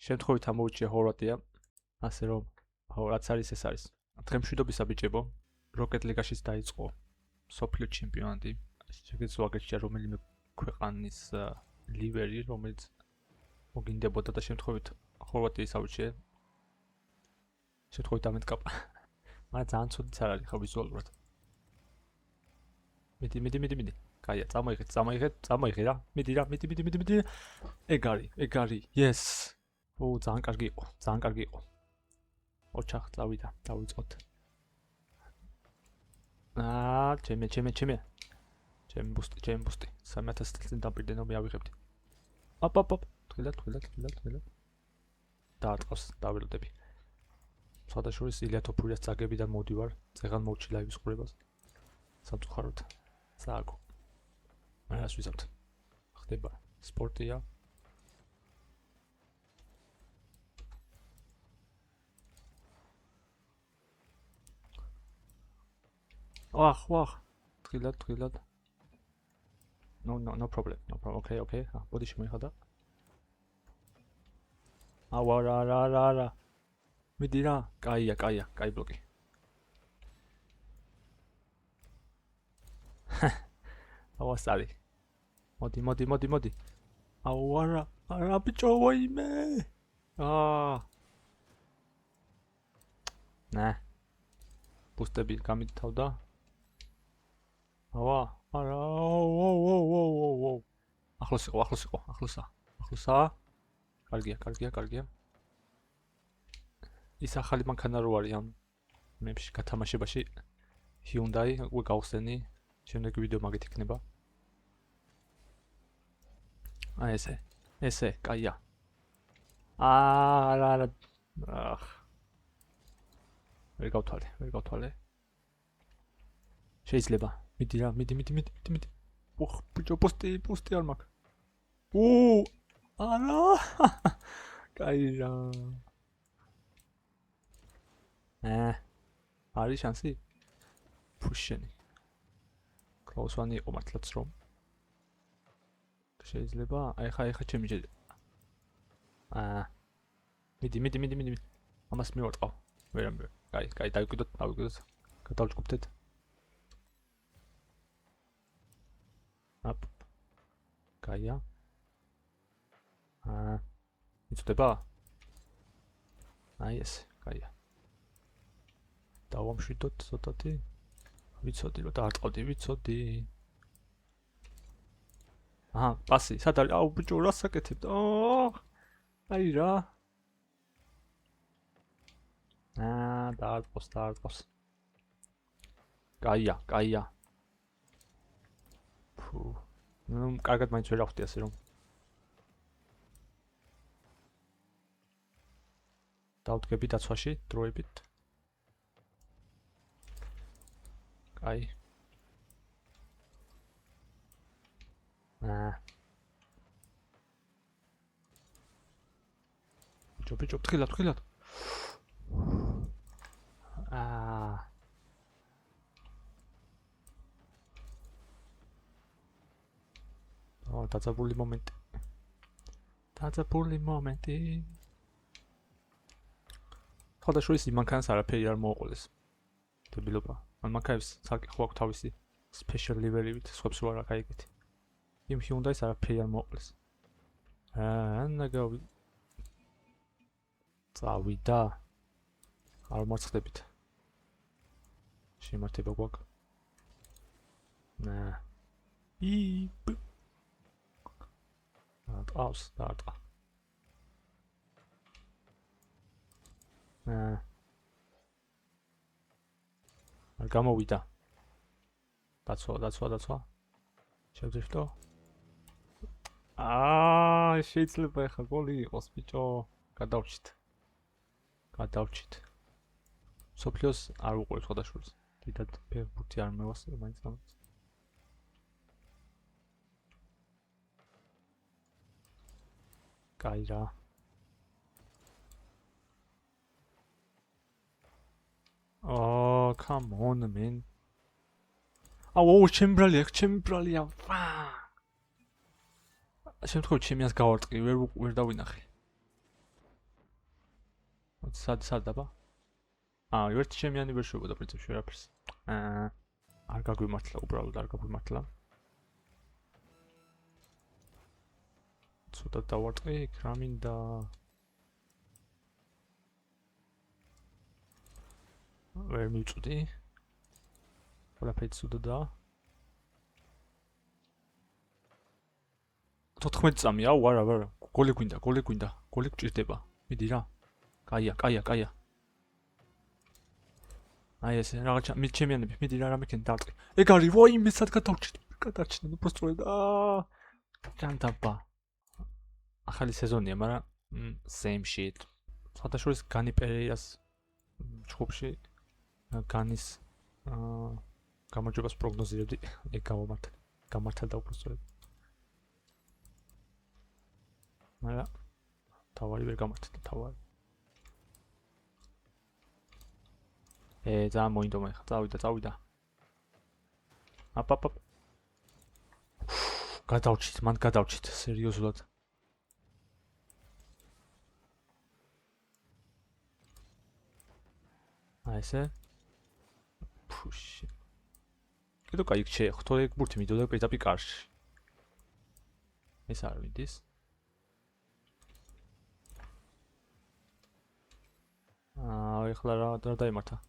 შემთხვევით ამოუჩია ჰორვატია, ასე რომ რაც არის ეს არის. დღემშვიდობისა ბიჭებო, როკეტ ლიგაშიც დაიწყო სოფლიო ჩემპიონატი. შეგეძლო აგეჭია რომელიმე ქვეყანის ლივერი, რომელიც მოგინდებოდა და შემთხვევით ჰორვატიის აუჩია. შემთხვევით ამეთკაპა. მაგრამ ძალიან ცუდიც არ არის ხო ვიზუალურად. მიდი. კაია, წამოიღე რა. მიდი რა. ეგ არის. Yes. ძალიან კარგი იყო. ოჩახ წავიდა, დავიწყოთ. ჩემი. ჩემი ბუსტი. 3000 წელს დაპირდენო მე ავიღებდი. აპ. თვილად. დაარტყავს, დაველოდები. სხვადასხვა ილიათოფურიას წაგებიდან მოდივარ, წეგან მოვჩი ლაივის ყურებას. სამწუხაროდ. სააკო. მას ვიზავთ. ხდება სპორტია. ვახ. თვილად. No problem. Okay. ბოდი შემოიხადა. რა. მიდი რა. კაი ბლოკი. ავასარი. მოდი. არა ბიჭო ვაიმე. ბუსტები გამითავდა. არა. ახლოს იყო. ახლოსა. კარგია. ის ახალი მანქანა რო არის ამ მებში გათამაშებაში Hyundai უკვე გავხსენი. შემდეგ ვიდეო მაგით იქნება. ესე, კაია. არა. ვერ გავთვალე. შეიძლება. მიდი რა. ოხ, ბიჭო, პოსტი არ მაქვს. არა. კაი რა. არის შანსი? ფუშენი. Close one იყო მართლაც რომ. შეიძლება, ხა ჩემი ჯერ. მიდი. ამას მივარტყავ. ვერამე. კაი, დავიკვირდოთ. გადავჭკუბდეთ. აპ. კაია. იწდება? ეს, კაია. დავამშვიდოთ ცოტათი. ვიცოდი რომ დაარტყავდი, ვიცოდი. პასი, სად არის? ბიჭო, რა საკეთებთ? აი რა. დაარტყავს. კაია. კარგად მაინც ვერ ახვდი ასე რომ. დავდგები დაცვაში, დროებით. კაი. ბიჭო, თქილად. დაძაბული მომენტი. ხოდაშუა ის მანქანას არაფერი არ მოუყოლეს. დებილობა. მან მანქანებს საკითხო აქვს თავისი special livery-ით, სხვებს რო არა გაიგეთ. იმ Hyundai-ს არაფერი არ მოუყოლეს. ნაგავი. წავიდა. არ მარცხდებით. შემართება გვაქვს. დაარტყა. არ გამოვიდა. დაცვა. შევძეშტო. შეიძლება ახლა გოლი იყოს ბიჭო. გადავჭით. სოფლიოს არ უყურებს ხოდაშურს. დიდად ფეხბურთი არ მევასწრებ მაინც. კაი რა. Come on, man. ჩემი ბრალია. შემთხვევით ჩემიას გავარტყი, ვერ დავინახე. სად აბა? ერთ ჩემიანი ვერ შევებოდა პრინციპში ვერაფერს. არ გაგვიმართლა, უბრალოდ არ გაგვიმართლა. ცოტა დავარტყი, იქ რა მინდა. ვერ მივწვდი. ყველაფერი ცუდადა. 14 წამი, აუ, არა. გოლი გვინდა. გოლი გჭირდება. მიდი რა. კაია. აი ესე, რაღაცა ჩემიანები, მიდი რა მეკენ დავტყი. ეგ არის, ვაიმე, სად გადარჩინა, ნუ პროსტროლე და ჯანდაბა. ახალი სეზონია, მაგრამ same shit. სხვადასხვა განი პერეირას ჩხუბში განის გამარჯვებას პროგნოზირებდი, ეგ გამართა და უბრალოდ. მაგრამ თავარი ვერ გამართა, თავარი. ძალიან მოინდომა ხა, წავიდა. აპ. გადავჭით, სერიოზულად. აი ესე. ფუში. კიდევ კაი შეეხო, თორე ეგ ბურთი მიდოდა პირდაპირ კარში. ეს არ მიდის. ეხლა რა დაიმართა.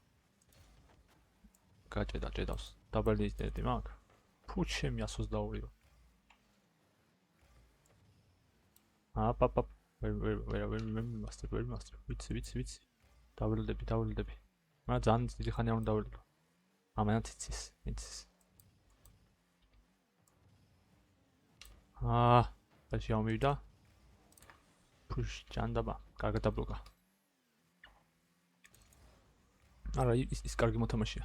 გაჭედავს. დაბალი ისტერდი მაქვს. ფუჩ შემი 122-ო. აპ. ვერ მასტერ. ვიცი. დავილდები. მაგრამ ძალიან დიდი ხანი არ უნდა დავილდო. ამანაც იცის. ეს შეამოვიდა. ფუშ ჯანდაბა, კარგად დაბლოკა. არა, ის კარგი მოთამაშეა.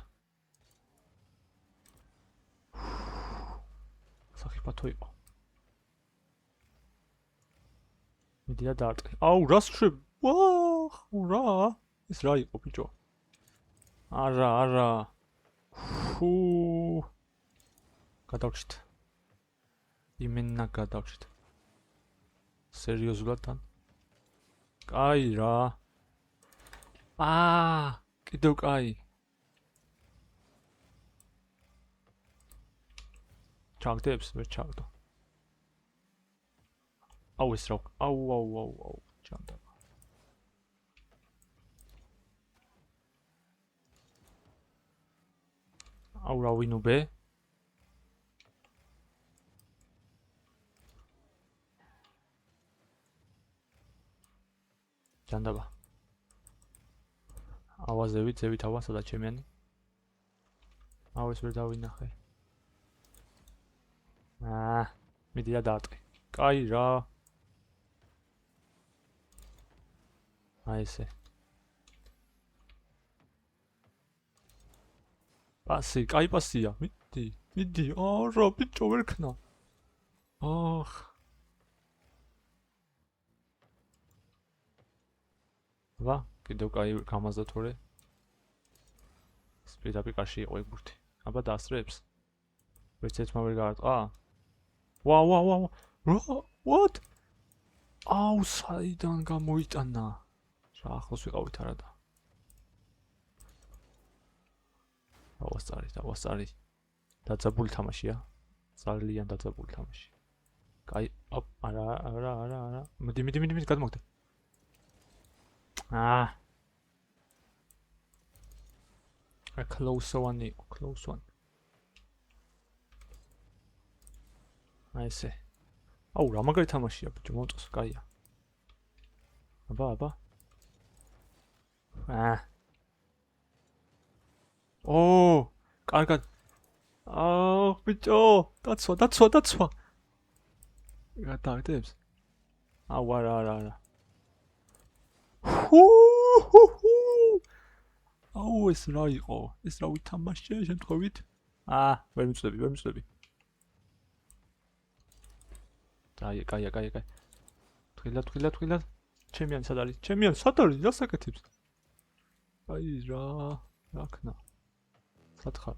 საფათო იყო. მიდი და დაარტყი. აუ, რას შე? რა? ეს რა იყო, ბიჭო? არა. გადავჭით. იმენა გადავჭით. სერიოზულად თან. კაი რა. კიდევ კაი. ჩაგდებს, ვერ ჩაგდო. აუ ეს რა. აუ. ჯანდაბა. აუ რა ვინუბე? ჯანდაბა. ავაზევით ავა სადაც ჩემიანი. აუ ეს ვერ დავინახე. მიდი და დაარტყი. კაი რა. აი ესე. კაი პასია. მიდი. რა ბიჭო ვერ ქნა. ვა, კიდევ კაი გამაზდა თორე. სპიდაპი კარში იყო ეგ ბურთი. აბა დაასწრებს. ვერც ერთმა ვერ გაარტყა. ვა. What? აუ, საიდან გამოიტანა? რა ახლოს ვიყავით არადა. დავასწარი. დაძაბული თამაშია. ძალიან დაძაბული თამაში. კაი, არა. მიდი, გადმოგდე. A close one. აი ესე. აუ, რა მაგარი თამაშია, ბიჭო, მომწონს, კაია. აბა. კარგად. ბიჭო, დაცვა. გადაგდებს. აუ, არა. აუ, ეს რა იყო? ეს რა ვითამაშია შემთხვევით? ვერ მიწვდები. კაია. თქილად. ჩემიანი სად არის? სად არის? რა საკეთებს? აი რა ქნა. სად ხარ?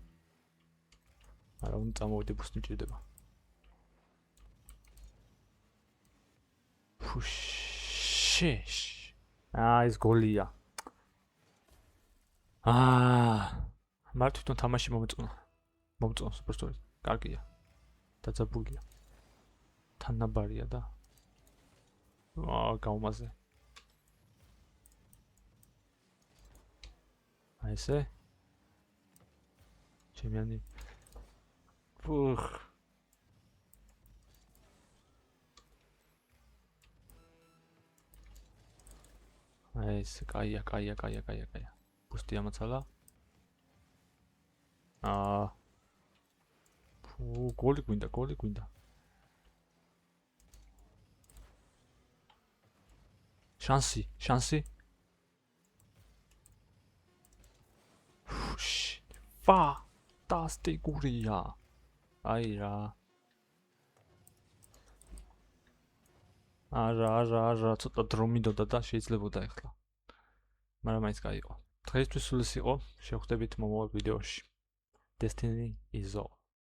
არა, უნდა წამოვიდე, ბუსტი მჭირდება. ფუშ. ეს გოლია. მარტო თვითონ თამაში მომწონა სუპერსტორი. კარგია. დაძაბულია. თანაბარია და გაუმაზე. აი ესე. ჩემიანი. ფუხ. აი ეს კაია. ბუსტი ამოცალა. გოლი გვინდა. შანსი. ფანტასტიკურია. აი რა. არა, ცოტა დრო მინდოდა და შეიძლებოდა ახლა. მაგრამ მაინც კაი იყო. დღეისთვის სულ ეს იყო. შევხვდებით მომავალ ვიდეოში. Destiny is all.